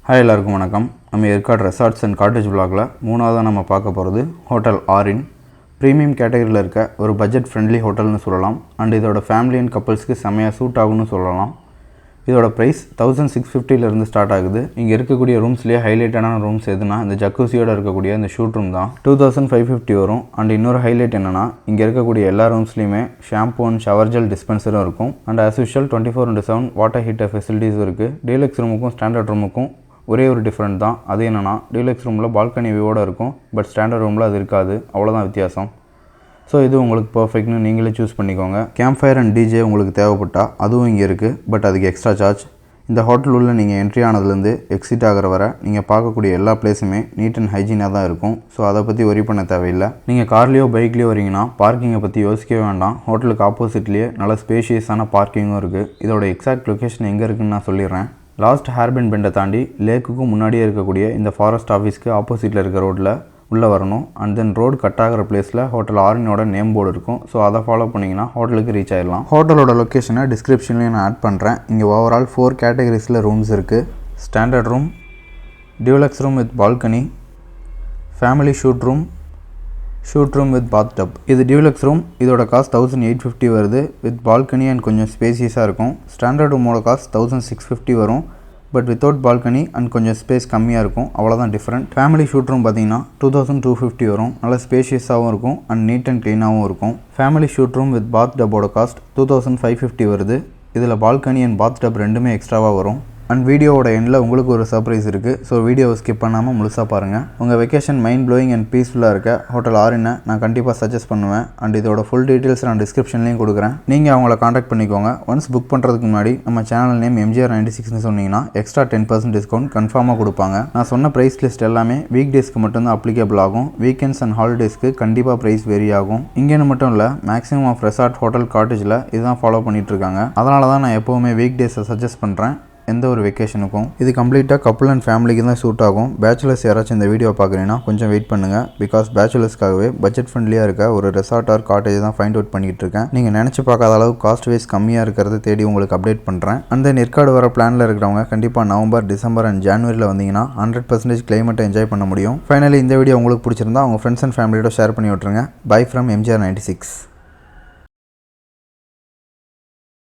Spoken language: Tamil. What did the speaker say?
ஹாய் எல்லாருக்கும் வணக்கம். நம்ம ஏற்காடு ரெசார்ட்ஸ் அண்ட் காட்டேஜ் vlogல மூணாவதாக நம்ம பார்க்க போகிறது ஹோட்டல் ஆரின். ப்ரீமியம் கேட்டகரியில் இருக்க ஒரு பட்ஜெட் ஃப்ரெண்ட்லி ஹோட்டல்னு சொல்லலாம். அண்ட் இதோட ஃபேமிலி அண்ட் கப்பல்ஸ்க்கு செம்மையாக சூட் ஆகும்னு சொல்லலாம். இதோட ப்ரைஸ் 1650 ஸ்டார்ட் ஆகுது. இங்கே இருக்கக்கூடிய ரூம்ஸ்லேயே ஹைலைட்டான ரூம்ஸ் எதுனா இந்த ஜக்கூசியோட இருக்கக்கூடிய இந்த ஷூட் ரூம் தான். 2550 வரும். அண்ட் இன்னொரு ஹைலைட் என்னென்னா இங்கே இருக்கக்கூடிய எல்லா ரூம்ஸ்லேயுமே ஷாம்பூ அண்ட் ஷவர் ஜெல் டிஸ்பென்சரும் இருக்கும். And as usual 24/7 water heater ஃபெசிலிட்டிஸும் இருக்குது. டீலக்ஸ் ரூமுக்கும் ஸ்டாண்டர்ட் ரூமுக்கும் ஒரே ஒரு டிஃப்ரெண்ட் தான். அது என்னென்னா டீலக்ஸ் ரூமில் பால்கனி வியூவோடு இருக்கும், பட் ஸ்டாண்டர்ட் ரூமில் அது இருக்காது. அவ்வளோதான் வித்தியாசம். ஸோ இது உங்களுக்கு பர்ஃபெக்ட்னு நீங்களே சூஸ் பண்ணிக்கோங்க. கேம்ப் ஃபயர் அண்ட் டிஜே உங்களுக்கு தேவைப்பட்டால் அதுவும் இங்கே இருக்குது, பட் அதுக்கு எக்ஸ்ட்ரா சார்ஜ். இந்த ஹோட்டல் உள்ள நீங்கள் என்ட்ரி ஆனதுலேருந்து எக்ஸிட் ஆகிற வரை நீங்கள் பார்க்கக்கூடிய எல்லா பிளேஸுமே நீட் அண்ட் ஹைஜீனாக தான் இருக்கும். ஸோ அதை பற்றி ஒரி பண்ண தேவையில்லை. நீங்கள் கார்லேயோ பைக்லேயோ வரீங்கன்னா பார்க்கிங்கை பற்றி யோசிக்கவே வேண்டாம். ஹோட்டலுக்கு ஆப்போசிட்லேயே நல்ல ஸ்பேஷியஸான பார்க்கிங்கும் இருக்குது. இதோட எக்ஸாக்ட் லொக்கேஷன் எங்கே இருக்குதுன்னு நான் சொல்லிடுறேன். லாஸ்ட் ஹேர்பின் பெண்டை தாண்டி லேக்குக்கும் முன்னாடியே இருக்கக்கூடிய இந்த ஃபாரஸ்ட் ஆஃபீஸ்க்கு ஆப்போசிட்டில் இருக்க ரோட்டில் உள்ளே வரணும். அண்ட் தென் ரோடு கட் ஆகிற பிளேஸில் ஹோட்டல் ஆரினோட நேம் போர்டு இருக்கும். ஸோ அதை ஃபாலோ பண்ணிங்கன்னா ஹோட்டலுக்கு ரீச் ஆகிடலாம். ஹோட்டலோட லொக்கேஷனை டிஸ்கிரிப்ஷன்லேயும் நான் ஆட் பண்ணுறேன். இங்கே ஓவரால் 4 கேட்டகரிஸில் ரூம்ஸ் இருக்குது. Standard room, deluxe room with balcony, family suite room with bathtub. இது டியூலக்ஸ் ரூம். இதோட காஸ்ட் 1850 வருது. வித் பால்கனி அண்ட் கொஞ்சம் ஸ்பேசியஸாக இருக்கும். ஸ்டாண்டர்ட் ரூமோட காஸ்ட் 1650 வரும், பட் வித்தவுட் பால்கனி அண்ட் கொஞ்சம் ஸ்பேஸ் கம்மியாக இருக்கும். அவ்வளோதான் டிஃப்ரெண்ட். ஃபேமிலி ஷூட் ரூம் பார்த்தீங்கன்னா 2250 வரும். நல்லா ஸ்பேஷியஸாகவும் இருக்கும் அண்ட் நீட் அண்ட் க்ளீனாகவும் இருக்கும். Family suite room with bath டப்போட காஸ்ட் 2550 வருது. இதில் பால்கனி அண்ட் பாத் டப் ரெண்டுமே எக்ஸ்ட்ராவாக வரும். அண்ட் வீடியோவோட எண்டில் உங்களுக்கு ஒரு சர்ப்ரைஸ் இருக்குது. ஸோ வீடியோவை ஸ்கிப் பண்ணாமல் முழுசாக பாருங்கள். உங்கள் வெக்கேஷன் மைண்ட் ப்ளோயிங் அண்ட் பீஸ்ஃபுல்லாக இருக்க ஹோட்டல் ஆரினை நான் கண்டிப்பாக சஜஸ்ட் பண்ணுவேன். அண்ட் இதோட ஃபுல் டீட்டெயில்ஸ் நான் டிஸ்கிரிப்ஷன்லேயும் கொடுக்குறேன். நீங்கள் அவங்கள காண்டாக்ட் பண்ணிக்கோங்க. ஒன்ஸ் புக் பண்ணுறதுக்கு முன்னாடி நம்ம சேனல் நேம் MGR 96னு சொன்னீங்கன்னா எக்ஸ்ட்ரா 10% டிஸ்கவுண்ட் கன்ஃபார்மாக கொடுப்பாங்க. நான் சொன்ன ப்ரைஸ் லிஸ்ட் எல்லாமே வீக் டேஸ்க்கு மட்டும்தான் அப்ளிகேபிள் ஆகும். வீக்கெண்ட்ஸ் அண்ட் ஹாலிடேஸ்க்கு கண்டிப்பாக ப்ரைஸ் வேரி ஆகும். இங்கேன்னு மட்டும் இல்லை, மேக்ஸிமம் ஆஃப் ரெசார்ட் ஹோட்டல் காட்டேஜில் இதுதான் ஃபாலோ பண்ணிகிட்ருக்காங்க. அதனால தான் நான் எப்போவுமே வீக் டேஸை சஜஸ்ட் பண்ணுறேன் எந்த ஒரு வெக்கேஷனுக்கும். இது கம்ப்ளீட்டாக கப்புள் அண்ட் ஃபேமிலிக்கு தான் சூட் ஆகும். பேச்சுலர்ஸ் யாராச்சும் இந்த வீடியோ பார்க்குறீங்கன்னா கொஞ்சம் வெயிட் பண்ணுங்கள். பிகாஸ் பேச்சுலர்ஸ்க்காகவே பட்ஜெட் ஃப்ரெண்ட்லியாக இருக்க ஒரு ரெசார்ட் ஆர் காட்டேஜ் தான் ஃபைண்ட் அவுட் பண்ணிகிட்டு இருக்கேன். நீங்கள் நினச்சி பார்க்காத அளவுக்கு காஸ்ட் வைஸ் கம்மியாக இருக்கிறத தேடி உங்களுக்கு அப்டேட் பண்ணுறேன். அந்த ஏற்காடு வர பிளானில் இருக்கிறவங்க கண்டிப்பாக நவம்பர், டிசம்பர் அண்ட் ஜனவரியில் வந்தீங்கன்னா 100% கிளைமேட்டை என்ஜாய் பண்ண முடியும். ஃபைனலி இந்த வீடியோ உங்களுக்கு பிடிச்சிருந்தா உங்கள் ஃப்ரெண்ட்ஸ் அண்ட் ஃபேமிலியோட ஷேர் பண்ணி விட்ருங்க. By from MGR 96.